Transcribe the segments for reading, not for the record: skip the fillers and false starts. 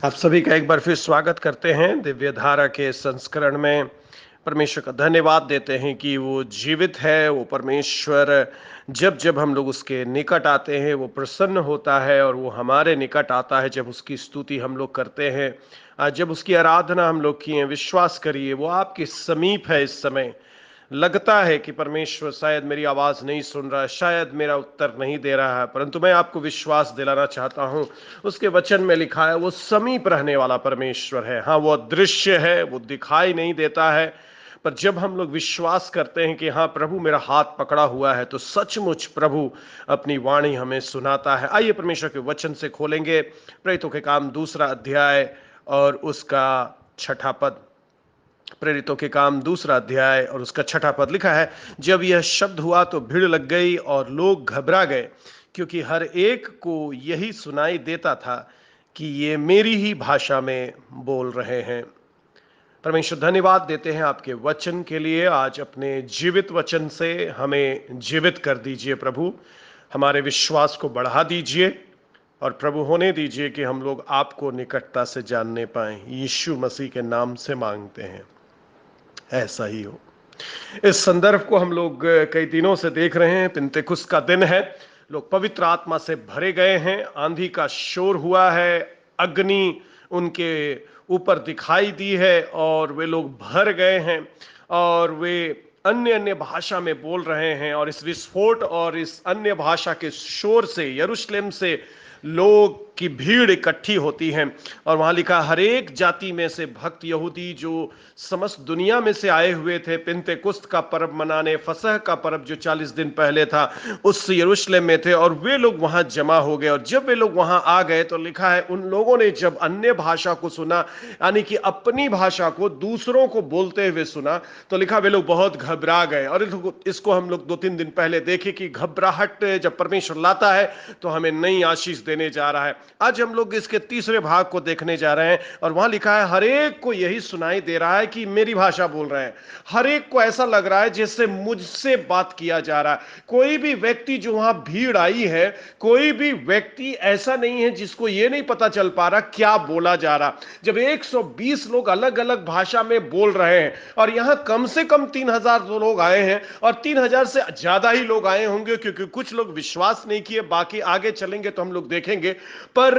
आप सभी का एक बार फिर स्वागत करते हैं दिव्य धारा के संस्करण में। परमेश्वर का धन्यवाद देते हैं कि वो जीवित है। वो परमेश्वर जब जब हम लोग उसके निकट आते हैं वो प्रसन्न होता है, और वो हमारे निकट आता है जब उसकी स्तुति हम लोग करते हैं। जब उसकी आराधना हम लोग किए, विश्वास करिए वो आपके समीप है। इस समय लगता है कि परमेश्वर शायद मेरी आवाज नहीं सुन रहा है, शायद मेरा उत्तर नहीं दे रहा है, परंतु मैं आपको विश्वास दिलाना चाहता हूं। उसके वचन में लिखा है वो समीप रहने वाला परमेश्वर है। हाँ, वो अदृश्य है, वो दिखाई नहीं देता है, पर जब हम लोग विश्वास करते हैं कि हाँ प्रभु मेरा हाथ पकड़ा हुआ है, तो सचमुच प्रभु अपनी वाणी हमें सुनाता है। आइए परमेश्वर के वचन से खोलेंगे प्रेरितों के काम दूसरा अध्याय और उसका छठा पद। प्रेरितों के काम दूसरा अध्याय और उसका छठा पद लिखा है, जब यह शब्द हुआ तो भीड़ लग गई और लोग घबरा गए, क्योंकि हर एक को यही सुनाई देता था कि ये मेरी ही भाषा में बोल रहे हैं। परमेश्वर धन्यवाद देते हैं आपके वचन के लिए। आज अपने जीवित वचन से हमें जीवित कर दीजिए प्रभु, हमारे विश्वास को बढ़ा दीजिए, और प्रभु होने दीजिए कि हम लोग आपको निकटता से जानने पाएं। यीशु मसीह के नाम से मांगते हैं, ऐसा ही हो। इस संदर्भ को हम लोग कई दिनों से देख रहे हैं। पिंतेकुस्त का दिन है, लोग पवित्र आत्मा से भरे गए हैं, आंधी का शोर हुआ है, अग्नि उनके ऊपर दिखाई दी है और वे लोग भर गए हैं, और वे अन्य अन्य भाषा में बोल रहे हैं। और इस विस्फोट और इस अन्य भाषा के शोर से यरूशलेम से लोग की भीड़ इकट्ठी होती है। और वहां लिखा, हर एक जाति में से भक्त यहूदी जो समस्त दुनिया में से आए हुए थे पिंतेकुस्त का पर्व मनाने, फसह का पर्व जो 40 दिन पहले था, उस यरूशलेम में थे, और वे लोग वहां जमा हो गए। और जब वे लोग वहां आ गए तो लिखा है उन लोगों ने जब अन्य भाषा को सुना, यानी कि अपनी भाषा को दूसरों को बोलते हुए सुना, तो लिखा वे लोग बहुत घबरा गए। और इसको हम लोग 2-3 दिन पहले देखे कि घबराहट जब परमेश्वर लाता है तो हमें नई आशीष देने जा रहा है। आज हम लोग इसके तीसरे भाग को देखने जा रहे हैं, और वहां लिखा है हर एक को यही सुनाई दे रहा है कि मेरी भाषा बोल रहे हैं। हर एक को ऐसा लग रहा है जैसे मुझसे बात किया जा रहा है। कोई भी व्यक्ति जो वहां भीड़ आई है, कोई भी व्यक्ति ऐसा नहीं है जिसको यह नहीं पता चल पा रहा क्या बोला जा रहा। जब 120 लोग अलग अलग भाषा में बोल रहे हैं, और यहां कम से कम 3000 लोग आए हैं, और 3000 से ज्यादा ही लोग आए होंगे, क्योंकि कुछ लोग विश्वास नहीं किए, बाकी आगे चलेंगे तो हम लोग देखेंगे। पर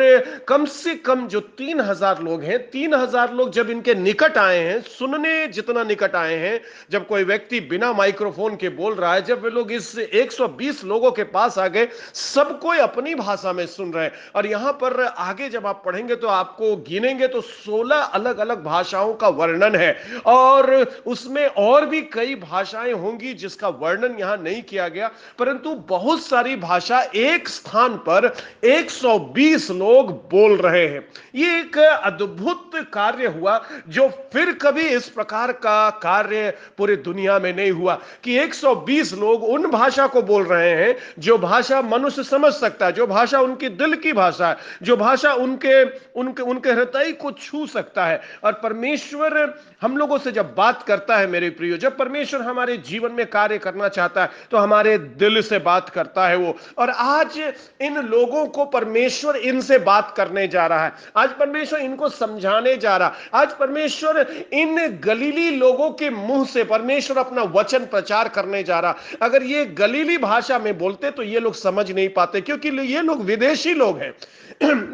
कम से कम जो 3000 लोग हैं, 3000 लोग जब इनके निकट आए हैं, सुनने जितना निकट आए हैं, जब कोई व्यक्ति बिना माइक्रोफोन के बोल रहा है, जब वे लोग इस 120 लोगों के पास आ गए, सब कोई अपनी भाषा में सुन रहे हैं। और यहां पर आगे जब आप पढ़ेंगे तो आपको गिनेंगे तो 16 अलग अलग भाषाओं का वर्णन है, और उसमें और भी कई भाषाएं होंगी जिसका वर्णन यहां नहीं किया गया, परंतु बहुत सारी भाषा एक स्थान पर 120 लोग बोल रहे हैं। यह एक अद्भुत कार्य हुआ जो फिर कभी इस प्रकार का कार्य पूरी दुनिया में नहीं हुआ, कि 120 लोग उन भाषा को बोल रहे हैं जो भाषा मनुष्य समझ सकता है, जो भाषा उनके दिल की भाषा है, जो भाषा उनके उनके उनके हृदय को छू सकता है। और परमेश्वर हम लोगों से जब बात करता है मेरे प्रियो, जब परमेश्वर हमारे जीवन में कार्य करना चाहता है तो हमारे दिल से बात करता है वो। और आज इन लोगों को परमेश्वर इनसे बात करने जा रहा है, आज परमेश्वर इनको समझाने जा रहा है, आज परमेश्वर इन गलीली लोगों के मुंह से परमेश्वर अपना वचन प्रचार करने जा रहा। अगर ये गलीली भाषा में बोलते तो ये लोग समझ नहीं पाते, क्योंकि ये लोग विदेशी लोग हैं।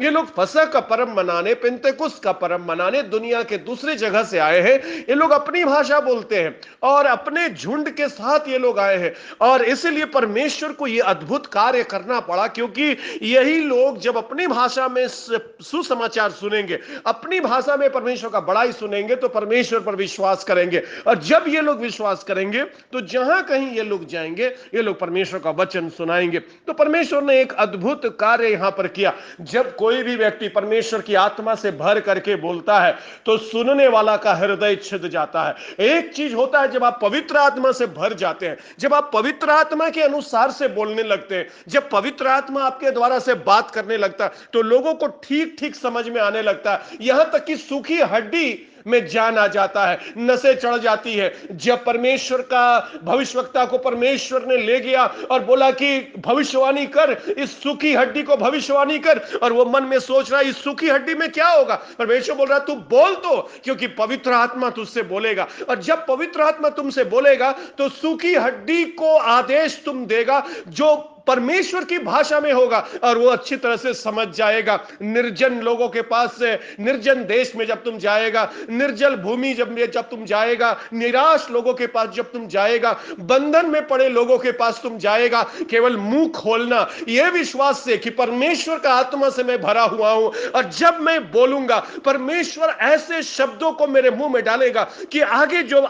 ये लोग फसह का पर्व मनाने, पिंतेकुस्त का पर्व मनाने दुनिया के दूसरी जगह से आए हैं। ये लोग अपनी भाषा बोलते हैं और अपने झुंड के साथ ये लोग आए हैं, और इसलिए परमेश्वर को यह अद्भुत कार्य करना पड़ा, क्योंकि यही लोग जब अपनी भाषा में सुसमाचार सुनेंगे, अपनी भाषा में परमेश्वर का बड़ाई सुनेंगे, तो परमेश्वर पर विश्वास करेंगे। और जब ये लोग विश्वास करेंगे तो जहां कहीं ये लोग जाएंगे, ये लोग परमेश्वर का वचन सुनाएंगे। तो परमेश्वर ने एक अद्भुत कार्य यहां पर किया। जब कोई भी व्यक्ति परमेश्वर की आत्मा से भर करके बोलता है तो सुनने वाला का हृदय छिद जाता है। एक चीज होता है जब आप पवित्र आत्मा से भर जाते हैं, जब आप पवित्र आत्मा के अनुसार से बोलने लगते हैं, जब पवित्र आत्मा आपके द्वारा से बात करने लगता है, तो लोगों को ठीक ठीक समझ में आने लगता है। यहां तक कि सूखी हड्डी में जान आ जाता है, नसें चढ़ जाती है। जब परमेश्वर का भविष्यवक्ता को परमेश्वर ने ले गया और बोला कि भविष्यवाणी कर, इस सूखी हड्डी को भविष्यवाणी कर, और वो मन में सोच रहा है इस सूखी हड्डी में क्या होगा। परमेश्वर बोल रहा तू बोल तो, क्योंकि पवित्र आत्मा तुझसे बोलेगा, और जब पवित्र आत्मा तुमसे बोलेगा तो सूखी हड्डी को आदेश तुम देगा जो परमेश्वर की भाषा में होगा, और वो अच्छी तरह से समझ जाएगा। निर्जन लोगों के पास से, निर्जन देश में जब तुम जाएगा, निर्जल भूमि जब तुम जाएगा, निराश लोगों के पास जब तुम जाएगा, बंधन में पड़े लोगों के पास तुम जाएगा, केवल मुंह खोलना यह विश्वास से कि परमेश्वर का आत्मा से मैं भरा हुआ हूं, और जब मैं बोलूंगा परमेश्वर ऐसे शब्दों को मेरे मुंह में डालेगा कि आगे जो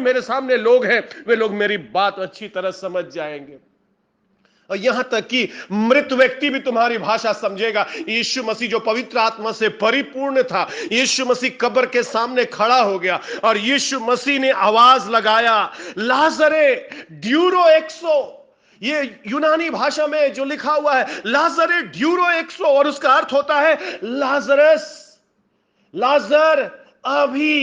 मेरे सामने लोग हैं वे लोग मेरी बात अच्छी तरह समझ जाएंगे, और यहां तक कि मृत व्यक्ति भी तुम्हारी भाषा समझेगा। यीशु मसीह जो पवित्र आत्मा से परिपूर्ण था, यीशु मसीह कब्र के सामने खड़ा हो गया और यीशु मसीह ने आवाज लगाया, लाजरे ड्यूरो एक्सो। ये यूनानी भाषा में जो लिखा हुआ है लाजरे ड्यूरो एक्सो, और उसका अर्थ होता है लाजरस, लाजर अभी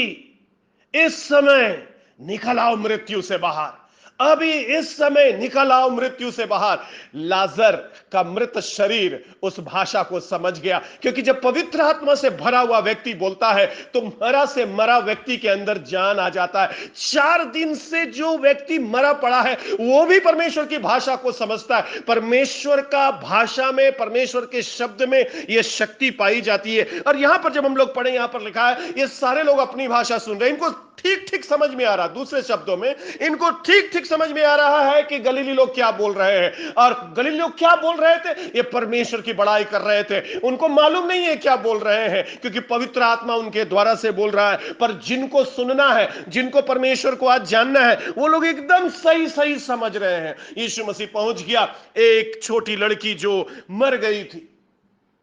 इस समय निकल आओ मृत्यु से बाहर, अभी इस समय निकल आओ मृत्यु से बाहर। लाजर का मृत शरीर उस भाषा को समझ गया, क्योंकि जब पवित्र आत्मा से भरा हुआ व्यक्ति बोलता है तो मरा से मरा व्यक्ति के अंदर जान आ जाता है। 4 दिन से जो व्यक्ति मरा पड़ा है वो भी परमेश्वर की भाषा को समझता है। परमेश्वर का भाषा में, परमेश्वर के शब्द में यह शक्ति पाई जाती है। और यहां पर जब हम लोग पढ़े, यहां पर लिखा है ये सारे लोग अपनी भाषा सुन रहे हैं, इनको ठीक ठीक समझ में आ रहा, दूसरे शब्दों में इनको ठीक ठीक समझ में आ रहा है कि गलीली लोग क्या बोल रहे हैं। और गलीली लोग क्या बोल रहे थे, ये परमेश्वर की बड़ाई कर रहे थे। उनको मालूम नहीं है क्या बोल रहे हैं, क्योंकि पवित्र आत्मा उनके द्वारा से बोल रहा है। पर जिनको सुनना है, जिनको परमेश्वर को आज जानना है, वो लोग एकदम सही सही समझ रहे हैं। यीशु मसीह पहुंच गया, एक छोटी लड़की जो मर गई थी,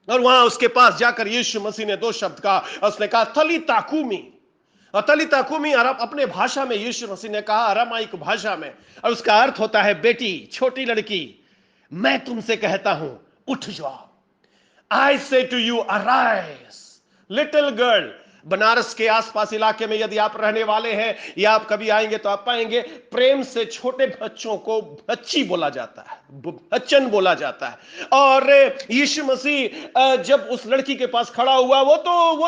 और वहां उसके पास जाकर यीशु मसीह ने 2 शब्द कहा। उसने कहा तलीता कूमी, और तलीता कूमी अरब अपने भाषा में यीशु मसीह ने कहा, अरामाइक भाषा में, और उसका अर्थ होता है बेटी, छोटी लड़की, मैं तुमसे कहता हूं उठ जाओ। I say to you arise little girl. Banaras के आसपास इलाके में यदि आप रहने वाले हैं या आप कभी आएंगे तो आप पाएंगे प्रेम से छोटे बच्चों को बच्ची बोला जाता है, बच्चन बोला जाता है। और यीशु मसीह जब उस लड़की के पास खड़ा हुआ, वो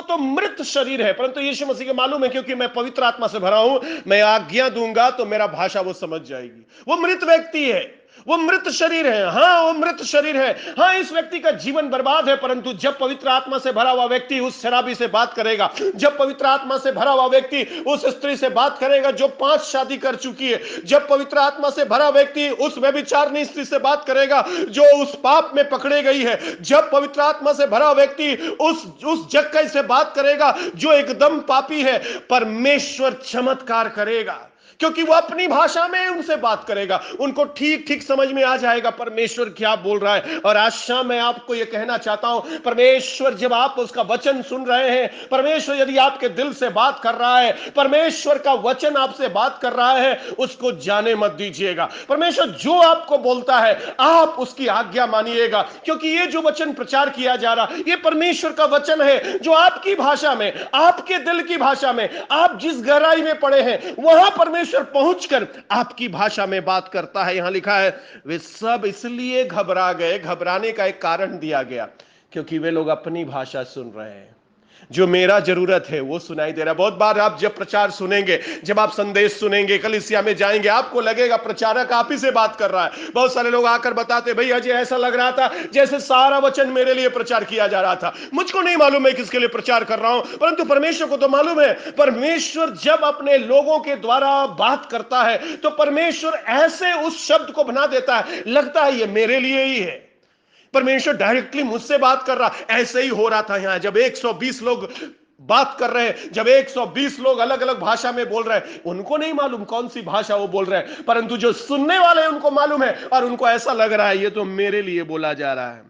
तो मृत शरीर है, परंतु यीशु मसीह को मालूम है क्योंकि मैं पवित्र आत्मा से भरा हूं, मैं आज्ञा दूंगा तो मेरा भाषा वो समझ जाएगी। वो मृत व्यक्ति है, वो मृत शरीर है। हाँ, वो मृत शरीर है। हाँ, इस व्यक्ति का जीवन बर्बाद है, परंतु जब पवित्र आत्मा से भरा हुआ व्यक्ति उस शराबी से बात करेगा, जब पवित्र आत्मा से भरा हुआ व्यक्ति उस स्त्री से बात करेगा जो 5 शादी कर चुकी है, जब पवित्र आत्मा से भरा व्यक्ति उस व्यभिचारिणी स्त्री से बात करेगा जो उस पाप में पकड़े गई है, जब पवित्र आत्मा से भरा व्यक्ति उस जक्कई से बात करेगा जो एकदम पापी है, परमेश्वर चमत्कार करेगा, क्योंकि वो अपनी भाषा में उनसे बात करेगा। उनको ठीक ठीक समझ में आ जाएगा परमेश्वर क्या बोल रहा है। और आज शाम मैं आपको यह कहना चाहता हूं, परमेश्वर जब आप उसका वचन सुन रहे हैं, परमेश्वर यदि आपके दिल से बात कर रहा है, परमेश्वर का वचन आपसे बात कर रहा है, उसको जाने मत दीजिएगा। परमेश्वर जो आपको बोलता है आप उसकी आज्ञा मानिएगा, क्योंकि ये जो वचन प्रचार किया जा रहा है ये परमेश्वर का वचन है, जो आपकी भाषा में, आपके दिल की भाषा में, आप जिस गहराई में पड़े हैं वहां परमेश्वर पहुंचकर आपकी भाषा में बात करता है। यहां लिखा है वे सब इसलिए घबरा गए, घबराने का एक कारण दिया गया क्योंकि वे लोग अपनी भाषा सुन रहे हैं। जो मेरा जरूरत है वो सुनाई दे रहा है। बहुत बार आप जब प्रचार सुनेंगे, जब आप संदेश सुनेंगे, कलीसिया में जाएंगे, आपको लगेगा प्रचारक आप ही से बात कर रहा है। बहुत सारे लोग आकर बताते, भाई अजय ऐसा लग रहा था जैसे सारा वचन मेरे लिए प्रचार किया जा रहा था। मुझको नहीं मालूम मैं किसके लिए प्रचार कर रहा हूं, परंतु परमेश्वर को तो मालूम है। परमेश्वर जब अपने लोगों के द्वारा बात करता है तो परमेश्वर ऐसे उस शब्द को बना देता है, लगता है ये मेरे लिए ही है। परमेश्वर डायरेक्टली मुझसे बात कर रहा। ऐसे ही हो रहा था यहां, जब 120 लोग बात कर रहे हैं, जब 120 लोग अलग अलग भाषा में बोल रहे हैं। उनको नहीं मालूम कौन सी भाषा वो बोल रहे हैं, परंतु जो सुनने वाले हैं उनको मालूम है, और उनको ऐसा लग रहा है ये तो मेरे लिए बोला जा रहा है।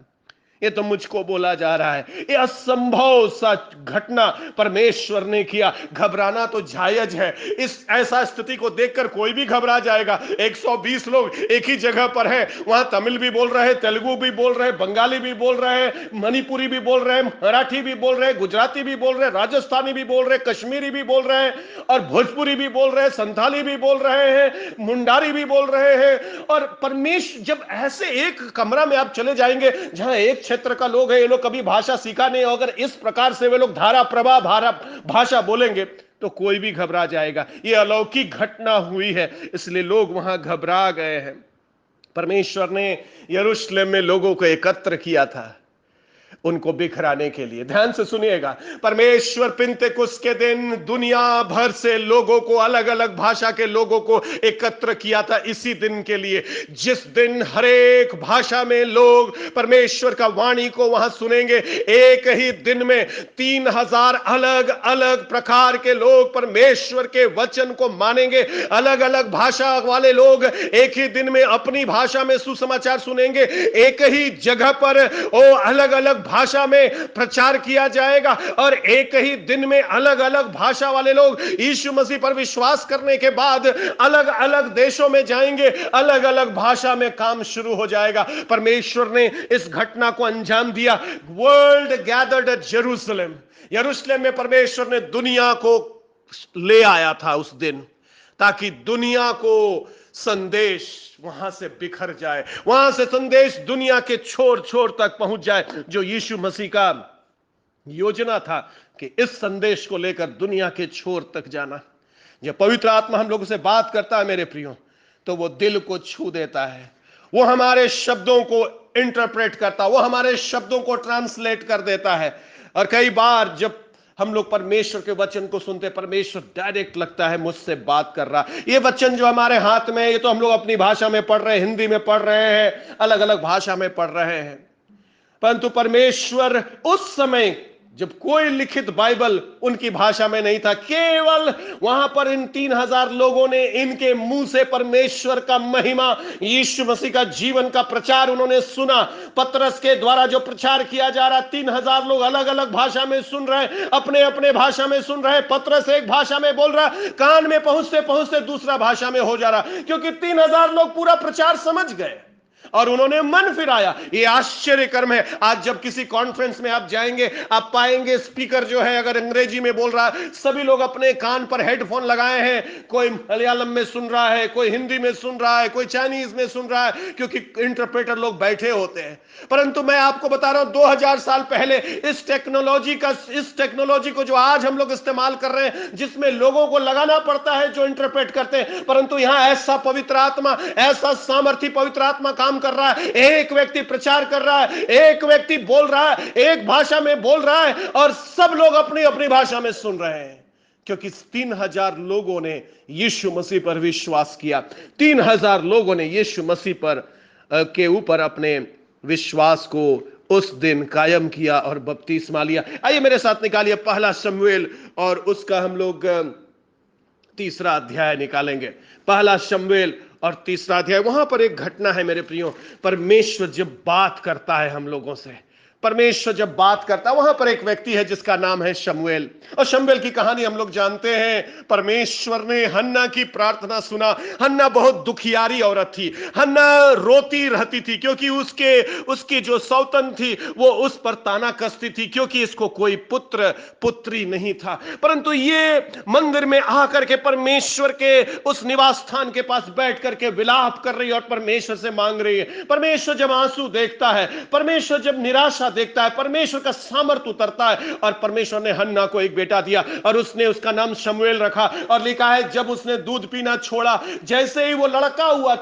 ये तो मुझको बोला जा रहा है। ये असंभव सा घटना परमेश्वर ने किया। घबराना तो जायज है। इस ऐसा स्थिति को देखकर कोई भी घबरा जाएगा। 120 लोग एक ही जगह पर है, वहां तमिल भी बोल रहे हैं, तेलुगु भी बोल रहे हैं, बंगाली भी बोल रहे हैं, मणिपुरी भी बोल रहे हैं, मराठी भी बोल रहे हैं, गुजराती भी बोल रहे हैं, राजस्थानी भी बोल रहे हैं, कश्मीरी भी बोल रहे हैं, और भोजपुरी भी बोल रहे हैं, संथाली भी बोल रहे हैं, मुंडारी भी बोल रहे हैं। और परमेश्वर, जब ऐसे एक कमरा में आप चले जाएंगे जहां एक क्षेत्र का लोग है, ये लोग कभी भाषा सीखा नहीं, अगर इस प्रकार से वे लोग धारा प्रवाह भाषा बोलेंगे तो कोई भी घबरा जाएगा। ये अलौकिक घटना हुई है, इसलिए लोग वहां घबरा गए हैं। परमेश्वर ने यरूशलेम में लोगों को एकत्र किया था उनको बिखराने के लिए। ध्यान से सुनिएगा, परमेश्वर पिंतेकुस्त के दिन दुनिया भर से लोगों को, अलग अलग भाषा के लोगों को एकत्र किया था इसी दिन के लिए, जिस दिन हरेक भाषा में लोग परमेश्वर का वाणी को वहां सुनेंगे। एक ही दिन में 3000 अलग अलग प्रकार के लोग परमेश्वर के वचन को मानेंगे। अलग अलग भाषा वाले लोग एक ही दिन में अपनी भाषा में सुसमाचार सुनेंगे। एक ही जगह पर वो अलग अलग भाषा में प्रचार किया जाएगा, और एक ही दिन में अलग अलग भाषा वाले लोग यीशु मसीह पर विश्वास करने के बाद अलग अलग देशों में जाएंगे, अलग अलग भाषा में काम शुरू हो जाएगा। परमेश्वर ने इस घटना को अंजाम दिया। वर्ल्ड गैदर्ड एट जेरूशलेम, यरूशलेम में परमेश्वर ने दुनिया को ले आया था उस दिन, ताकि दुनिया को संदेश वहां से बिखर जाए, वहां से संदेश दुनिया के छोर छोर तक पहुंच जाए। जो यीशु मसीह का योजना था कि इस संदेश को लेकर दुनिया के छोर तक जाना। जब पवित्र आत्मा हम लोगों से बात करता है मेरे प्रियो, तो वो दिल को छू देता है, वो हमारे शब्दों को इंटरप्रेट करता, वो हमारे शब्दों को ट्रांसलेट कर देता है। और कई बार जब हम लोग परमेश्वर के वचन को सुनते, परमेश्वर डायरेक्ट लगता है मुझसे बात कर रहा। ये वचन जो हमारे हाथ में है, ये तो हम लोग अपनी भाषा में पढ़ रहे हैं, हिंदी में पढ़ रहे हैं, अलग अलग भाषा में पढ़ रहे हैं, परंतु परमेश्वर उस समय जब कोई लिखित बाइबल उनकी भाषा में नहीं था, केवल वहां पर इन 3000 लोगों ने इनके मुंह से परमेश्वर का महिमा, यीशु मसीह का जीवन का प्रचार उन्होंने सुना। पतरस के द्वारा जो प्रचार किया जा रहा, 3000 लोग अलग अलग भाषा में सुन रहे, अपने अपने भाषा में सुन रहे। पतरस एक भाषा में बोल रहा, कान में पहुंचते पहुंचते दूसरा भाषा में हो जा रहा, क्योंकि 3000 लोग पूरा प्रचार समझ गए और उन्होंने मन फिराया। ये आश्चर्य कर्म है। आज जब किसी कॉन्फ्रेंस में आप जाएंगे, आप पाएंगे स्पीकर जो है अगर अंग्रेजी में बोल रहा है, सभी लोग अपने कान पर हेडफोन लगाए हैं। कोई मलयालम में सुन रहा है, कोई हिंदी में सुन रहा है, कोई चाइनीज में सुन रहा है, क्योंकि इंटरप्रेटर लोग बैठे होते हैं। परंतु मैं आपको बता रहा हूं, 2000 साल पहले इस टेक्नोलॉजी को जो आज हम लोग इस्तेमाल कर रहे हैं, जिसमें लोगों को लगाना पड़ता है जो इंटरप्रेट करते हैं, परंतु यहां ऐसा पवित्र आत्मा, ऐसा सामर्थी पवित्र आत्मा काम कर रहा है। एक व्यक्ति प्रचार कर रहा है, एक व्यक्ति बोल रहा है, एक भाषा में बोल रहा है, और सब लोग अपनी अपनी भाषा में सुन रहे हैं, क्योंकि 3000 लोगों ने यीशु मसीह पर विश्वास किया। 3000 लोगों ने यीशु मसीह पर के ऊपर अपने विश्वास को उस दिन कायम किया और बपतिस्मा लिया। आइए मेरे साथ निकालिए पहला शमूएल, और उसका हम लोग 3रा अध्याय निकालेंगे। पहला शमूएल और 3रा अध्याय। वहां पर एक घटना है मेरे प्रियो, परमेश्वर जब बात करता है हम लोगों से, परमेश्वर जब बात करता है, वहां पर एक व्यक्ति है जिसका नाम है शमूएल। और शमूएल की कहानी हम लोग जानते हैं। परमेश्वर ने हन्ना की प्रार्थना सुना। हन्ना बहुत दुखियारी औरत थी। हन्ना रोती रहती थी क्योंकि उसकी जो सौतन थी वो उस पर ताना कसती थी, क्योंकि इसको कोई पुत्र पुत्री नहीं था। परंतु ये मंदिर में आकर के परमेश्वर के उस निवास स्थान के पास बैठ करके विलाप कर रही है और परमेश्वर से मांग रही है। परमेश्वर जब आंसू देखता है, परमेश्वर जब निराशा देखता है, परमेश्वर का सामर्थ्य उतरता है। और परमेश्वर ने हन्ना को एक बेटा दिया और उसने उसका नाम शमूएल रखा। और लिखा है जब उसने दूध पीना छोड़ा, जैसे ही वो लड़का हुआ,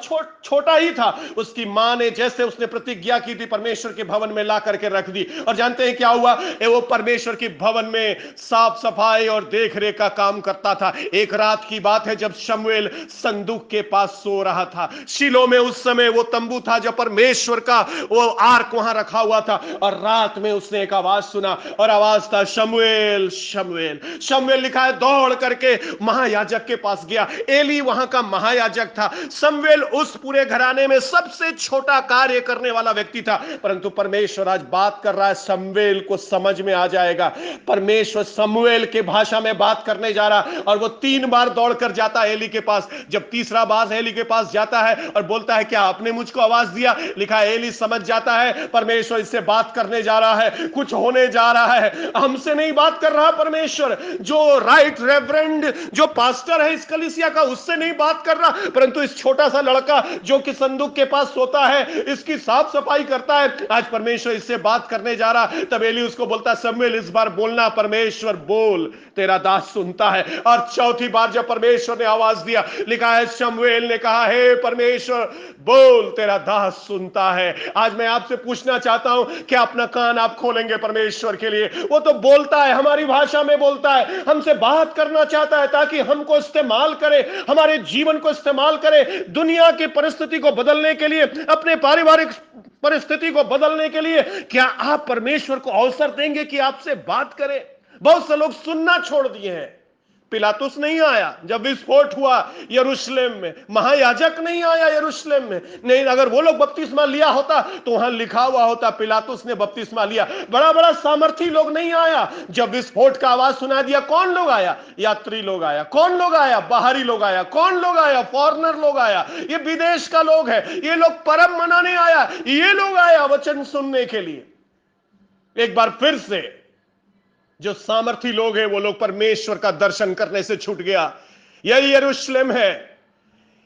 छोटा ही था, उसकी मां ने जैसे उसने प्रतिज्ञा की थी परमेश्वर के भवन में ला करके रख दी। और जानते हैं क्या हुआ? वो परमेश्वर के भवन में साफ सफाई और देखरेख का काम करता था। एक रात की बात है जब शमूएल संदूक के पास सो रहा था। शीलो में उस समय वो तंबू था जब परमेश्वर का वो आर्क वहां रखा हुआ था। और रात में उसने एक आवाज सुना और आवाज था, शमूएल शमूएल। शमूएल लिखा है दौड़ करके महायाजक के पास गया। एली वहां का महायाजक था। शमूएल उस पूरे घराने में सबसे छोटा कार्य करने वाला व्यक्ति था, परंतु परमेश्वर आज बात कर रहा है, शमूएल को समझ में आ जाएगा। परमेश्वर शमूएल के भाषा में बात करने जा रहा और वो 3 बार दौड़कर जाता है एली के पास। जब तीसरा बार एली के पास जाता है और बोलता है, क्या आपने मुझको आवाज दिया? लिखा है एली समझ जाता है परमेश्वर इससे बात करने जा रहा है, कुछ होने जा रहा है। हमसे नहीं बात कर रहा परमेश्वर, जो राइट रेवरेंड जो पास्टर है इस कलीसिया का, उससे नहीं बात कर रहा, परंतु इस छोटा सा लड़का जो कि संदूक के पास सोता है, इसकी साफ सफाई करता है, आज परमेश्वर इससे बात करने जा रहा। तब एली उसको बोलता है, शमूएल इस बार बोलना। परमेश्वर बोल, तेरा दास सुनता है। और चौथी बार जब परमेश्वर ने आवाज दिया, लिखा है शमूएल ने कहा, हे परमेश्वर बोल, तेरा दास सुनता है। आज मैं आपसे पूछना चाहता हूं कि अपना कान आप खोलेंगे परमेश्वर के लिए? वो तो बोलता है, हमारी भाषा में बोलता है, हमसे बात करना चाहता है ताकि हमको इस्तेमाल करे, हमारे जीवन को इस्तेमाल करे, दुनिया की परिस्थिति को बदलने के लिए, अपने पारिवारिक परिस्थिति को बदलने के लिए। क्या आप परमेश्वर को अवसर देंगे कि आपसे बात करें? बहुत से लोग सुनना छोड़ दिए हैं। पिलातुस नहीं आया जब विस्फोट हुआ यरूशलेम में, महायाजक नहीं आया यरूशलेम में, नहीं, अगर वो लोग बपतिस्मा लिया होता तो वहां लिखा हुआ होता पिलातुस ने बपतिस्मा लिया। बड़ा बड़ा सामर्थी लोग नहीं आया जब विस्फोट का आवाज सुना दिया। कौन लोग आया? यात्री लोग आया। कौन लोग आया? बाहरी लोग आया। कौन लोग आया? फॉरेनर लोग आया। ये विदेश का लोग है, ये लोग परम मनाने आया, ये लोग आया वचन सुनने के लिए। एक बार फिर से जो सामर्थी लोग हैं वो लोग परमेश्वर का दर्शन करने से छूट गया। यही यरूशलेम है,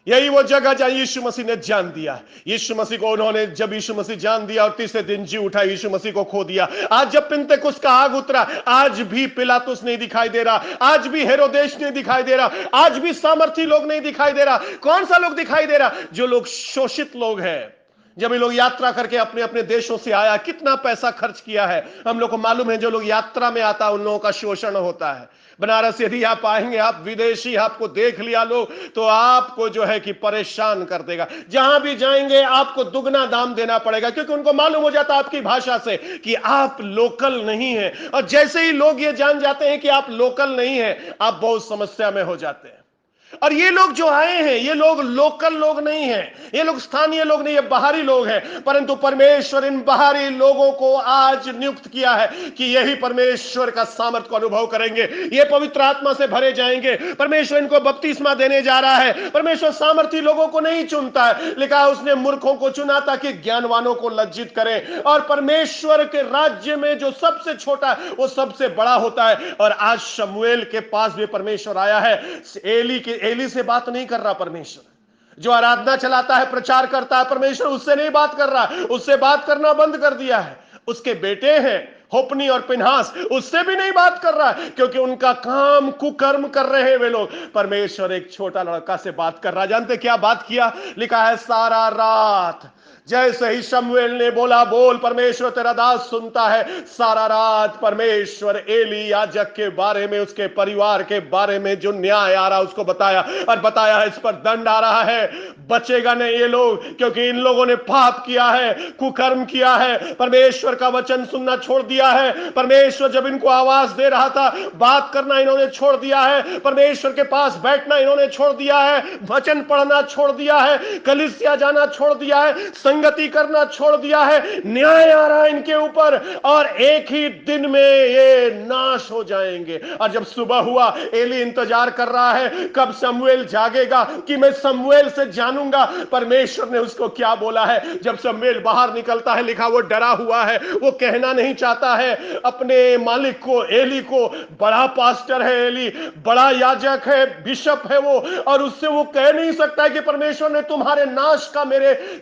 यही वो जगह जहां यीशु मसीह ने जान दिया। यीशु मसीह को उन्होंने, जब यीशु मसीह जान दिया और तीसरे दिन जी उठा, यीशु मसीह को खो दिया। आज जब पिन्तेकुस्त का आग उतरा, आज भी पिलातुस नहीं दिखाई दे रहा, आज भी हेरोदेश नहीं दिखाई दे रहा, आज भी सामर्थी लोग नहीं दिखाई दे रहा। कौन सा लोग दिखाई दे रहा? जो लोग शोषित लोग हैं। जब ये लोग यात्रा करके अपने अपने देशों से आया, कितना पैसा खर्च किया है हम लोग को मालूम है। जो लोग यात्रा में आता है उन लोगों का शोषण होता है। बनारस यदि आप आएंगे, आप विदेशी आपको देख लिया लोग तो आपको जो है कि परेशान कर देगा। जहां भी जाएंगे आपको दुगना दाम देना पड़ेगा, क्योंकि उनको मालूम हो जाता है आपकी भाषा से कि आप लोकल नहीं हैं। और जैसे ही लोग ये जान जाते हैं कि आप लोकल नहीं हैं, आप बहुत समस्या में हो जाते हैं। और ये लोग जो आए हैं, ये लोग लोकल लोग नहीं हैं, ये लोग स्थानीय लोग नहीं, ये बाहरी लोग हैं। परंतु परमेश्वर इन बाहरी लोगों को आज नियुक्त किया है कि यही परमेश्वर का सामर्थ को अनुभव करेंगे, ये पवित्र आत्मा से भरे जाएंगे। परमेश्वर इनको बपतिस्मा देने जा रहा है। परमेश्वर सामर्थी लोगों को नहीं चुनता है, लिखा है उसने मूर्खों को चुना ताकि ज्ञानवानों को लज्जित करें। और परमेश्वर के राज्य में जो सबसे छोटा वो सबसे बड़ा होता है। और आज शमूएल के पास भी परमेश्वर आया है। एली से बात नहीं कर रहा परमेश्वर। जो आराधना चलाता है, प्रचार करता है, परमेश्वर उससे नहीं बात कर रहा, उससे बात करना बंद कर दिया है। उसके बेटे हैं होपनी और पिनहास, उससे भी नहीं बात कर रहा है, क्योंकि उनका काम कुकर्म कर रहे हैं वे लोग। परमेश्वर एक छोटा लड़का से बात कर रहा। जानते क्या बात किया? लिखा है सारा रात जैसे ही शमूएल ने बोला बोल परमेश्वर तेरा दास सुनता है, सारा रात परमेश्वर एली याजक के बारे में, उसके परिवार के बारे में जो न्याय आ रहा उसको बताया। और बताया इस पर दंड आ रहा है, बचेगा नहीं ये लोग, क्योंकि इन लोगों ने पाप किया है, कुकर्म किया है, परमेश्वर का वचन सुनना छोड़ दिया है। परमेश्वर जब इनको आवाज दे रहा था, बात करना इन्होंने छोड़ दिया है, परमेश्वर के पास बैठना इन्होंने छोड़ दिया है, वचन पढ़ना छोड़ दिया है, कलीसिया जाना छोड़ दिया है, संगति करना छोड़ दिया है। न्याय आ रहा है इनके ऊपर और एक ही दिन में ये नाश हो जाएंगे। और जब सुबह हुआ, एली इंतजार कर रहा है कब शमूएल जागेगा कि मैं शमूएल से जानूंगा परमेश्वर ने उसको क्या बोला है। जब शमूएल बाहर निकलता है, लिखा वो डरा हुआ है, वो कहना नहीं चाहता है अपने मालिक को, एली को। बड़ा पास्टर है एली, बड़ा याजक है, बिशप है वो, और उससे वो कह नहीं सकता है कि परमेश्वर ने तुम्हारे नाश का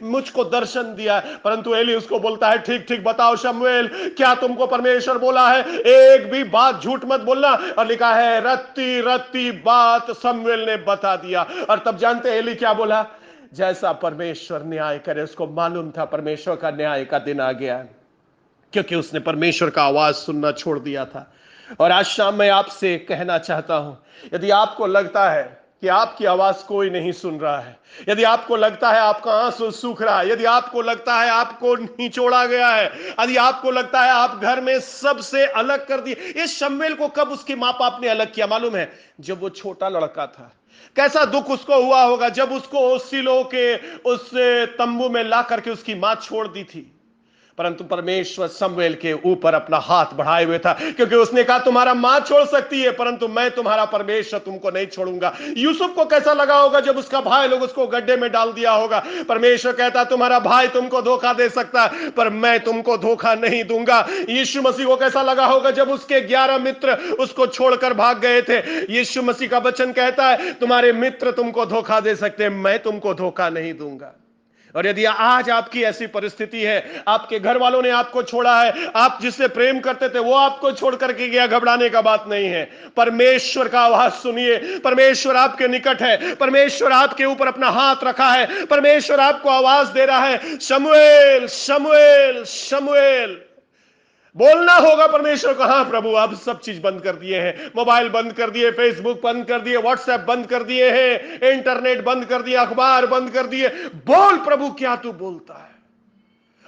मुझको दर्शन दिया है। परंतु एली उसको बोलता है ठीक ठीक बताओ शमूएल, क्या तुमको परमेश्वर बोला है? एक भी बात झूठ मत बोलना। और लिखा है रत्ती रत्ती बात शमूएल ने बता दिया। और तब जानते एली क्या बोला? जैसा परमेश्वर न्याय करे, उसको मालूम था परमेश्वर का न्याय का दिन आ गया, क्योंकि उसने परमेश्वर का आवाज सुनना छोड़ दिया था। और आज शाम मैं आपसे कहना चाहता हूं, यदि आपको लगता है कि आपकी आवाज कोई नहीं सुन रहा है, यदि आपको लगता है आपका आंसू सूख रहा है, यदि आपको लगता है आपको निचोड़ा गया है, यदि आपको लगता है आप घर में सबसे अलग कर दिए। ये शमूएल को कब उसके माँ बाप ने अलग किया मालूम है? जब वो छोटा लड़का था। कैसा दुख उसको हुआ होगा जब उसको सिलो के उस तंबू में ला करके उसकी मां छोड़ दी थी। परंतु परमेश्वर शमूएल के ऊपर अपना हाथ बढ़ाए हुए था, क्योंकि उसने कहा तुम्हारा मां छोड़ सकती है परंतु मैं तुम्हारा परमेश्वर तुमको नहीं छोड़ूंगा। यूसुफ को कैसा लगा होगा जब उसका भाई लोग उसको गड्ढे में डाल दिया होगा। परमेश्वर कहता तुम्हारा भाई तुमको धोखा दे सकता है पर मैं तुमको धोखा नहीं दूंगा। यीशु मसीह को कैसा लगा होगा जब उसके 11 मित्र उसको छोड़कर भाग गए थे। यीशु मसीह का वचन कहता है तुम्हारे मित्र तुमको धोखा दे सकते हैं, मैं तुमको धोखा नहीं दूंगा। और यदि आज आपकी ऐसी परिस्थिति है, आपके घर वालों ने आपको छोड़ा है, आप जिससे प्रेम करते थे वो आपको छोड़ करके गया, घबराने का बात नहीं है। परमेश्वर का आवाज सुनिए, परमेश्वर आपके निकट है, परमेश्वर आपके ऊपर अपना हाथ रखा है, परमेश्वर आपको आवाज दे रहा है, शमूएल शमूएल शमूएल। बोलना होगा परमेश्वर को, हाँ प्रभु आप सब चीज बंद कर दिए हैं, मोबाइल बंद कर दिए, फेसबुक बंद कर दिए, व्हाट्सएप बंद कर दिए हैं, इंटरनेट बंद कर दिया, अखबार बंद कर दिए। बोल प्रभु क्या तू बोलता है।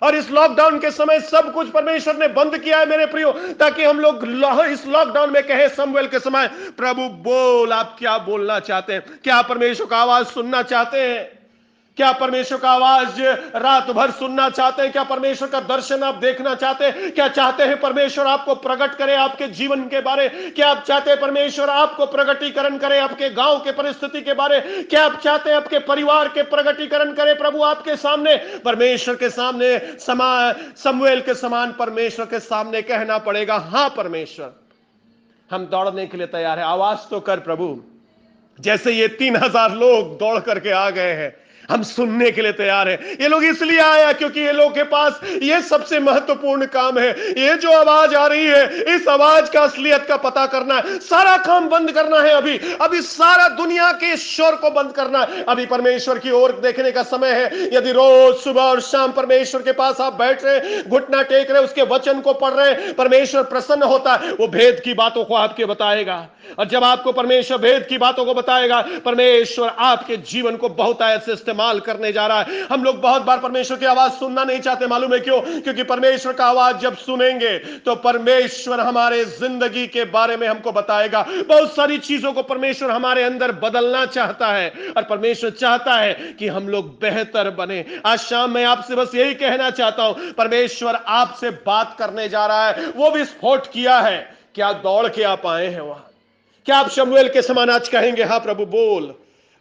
और इस लॉकडाउन के समय सब कुछ परमेश्वर ने बंद किया है मेरे प्रियो, ताकि हम लोग इस लॉकडाउन में कहें शमूएल के समय प्रभु बोल आप क्या बोलना चाहते हैं। क्या परमेश्वर का आवाज सुनना चाहते हैं? क्या परमेश्वर का आवाज रात भर सुनना चाहते हैं? क्या परमेश्वर का दर्शन आप देखना चाहते हैं? क्या चाहते हैं परमेश्वर आपको प्रकट करे आपके जीवन के बारे? क्या आप चाहते हैं परमेश्वर आपको प्रकटीकरण करे आपके गांव के परिस्थिति के बारे? क्या आप चाहते हैं आपके परिवार के प्रकटीकरण करे प्रभु आपके सामने? परमेश्वर के सामने शमूएल के समान परमेश्वर के सामने कहना पड़ेगा, हां परमेश्वर हम दौड़ने के लिए तैयार है, आवाज तो कर प्रभु। जैसे ये 3000 लोग दौड़ करके आ गए हैं, हम सुनने के लिए तैयार हैं। ये लोग इसलिए आया क्योंकि ये लोग के पास ये सबसे महत्वपूर्ण काम है। ये जो आवाज आ रही है इस आवाज का असलियत का पता करना है, सारा काम बंद करना है। अभी अभी सारा दुनिया के शोर को बंद करना है। अभी परमेश्वर की ओर देखने का समय है। यदि रोज सुबह और शाम परमेश्वर के पास आप बैठ रहे, घुटना टेक रहे, उसके वचन को पढ़ रहे, परमेश्वर प्रसन्न होता है, वो भेद की बातों को आपके बताएगा। और जब आपको परमेश्वर भेद की बातों को बताएगा, परमेश्वर आपके जीवन को बहुत ऐसे इस्तेमाल करने जा रहा है। हम लोग बहुत बार परमेश्वर की आवाज सुनना नहीं चाहते, मालूम है क्यों? क्योंकि परमेश्वर का आवाज जब सुनेंगे तो परमेश्वर हमारे जिंदगी के बारे में हमको बताएगा। बहुत सारी चीजों को परमेश्वर हमारे अंदर बदलना चाहता है और परमेश्वर चाहता है कि हम लोग बेहतर बने। आज शाम मैं आपसे बस यही कहना चाहता हूं, परमेश्वर आपसे बात करने जा रहा है, वो भी विस्फोट किया है। क्या दौड़ के आप आए हैं वहां? क्या आप शमूएल के समान आज कहेंगे, हाँ प्रभु बोल,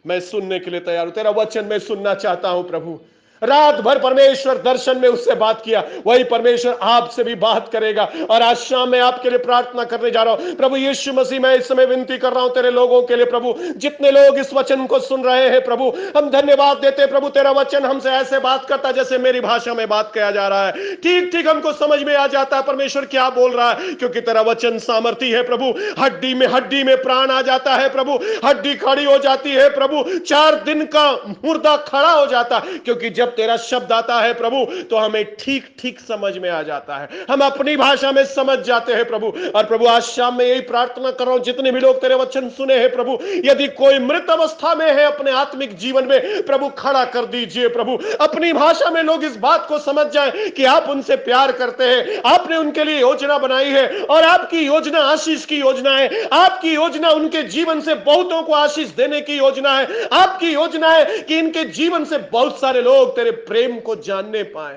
मैं सुनने के लिए तैयार हूं, तेरा वचन मैं सुनना चाहता हूं प्रभु। रात भर परमेश्वर दर्शन में उससे बात किया, वही परमेश्वर आपसे भी बात करेगा। और आज शाम मैं आपके लिए प्रार्थना करने जा रहा हूं। प्रभु यीशु मसीह, मैं इस समय विनती कर रहा हूं तेरे लोगों के लिए प्रभु, जितने लोग इस वचन को सुन रहे हैं प्रभु, हम धन्यवाद देते हैं प्रभु, तेरा वचन हमसे ऐसे बात करता जैसे मेरी भाषा में बात किया जा रहा है। ठीक ठीक हमको समझ में आ जाता है परमेश्वर क्या बोल रहा है, क्योंकि तेरा वचन सामर्थी है प्रभु। हड्डी में प्राण आ जाता है प्रभु, हड्डी खड़ी हो जाती है प्रभु, 4 दिन का मुर्दा खड़ा हो जाता, क्योंकि जब तेरा शब्द आता है प्रभु तो हमें ठीक ठीक समझ में आ जाता है, हम अपनी भाषा में समझ जाते हैं प्रभु। और प्रभु आज शाम में यही प्रार्थना कर रहा हूं, जितने भी लोग तेरे वचन सुने हैं प्रभु, यदि कोई मृत अवस्था में है अपने आत्मिक जीवन में, प्रभु खड़ा कर दीजिए प्रभु। अपनी भाषा में लोग इस बात को समझ जाएं कि आप उनसे प्यार करते हैं, आपने उनके लिए योजना बनाई है और आपकी योजना आशीष की योजना है। आपकी योजना उनके जीवन से बहुतों को आशीष देने की योजना है। आपकी योजना है कि इनके जीवन से बहुत सारे लोग तेरे प्रेम को जानने पाए।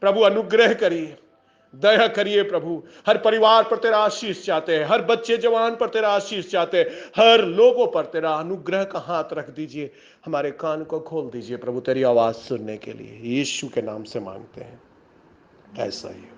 प्रभु अनुग्रह करिए, दया करिए प्रभु। हर परिवार पर तेरा आशीष चाहते हैं, हर बच्चे जवान पर तेरा आशीष चाहते हैं, हर लोगों पर तेरा अनुग्रह का हाथ रख दीजिए। हमारे कान को खोल दीजिए प्रभु, तेरी आवाज सुनने के लिए। यीशु के नाम से मांगते हैं, ऐसा ही हो।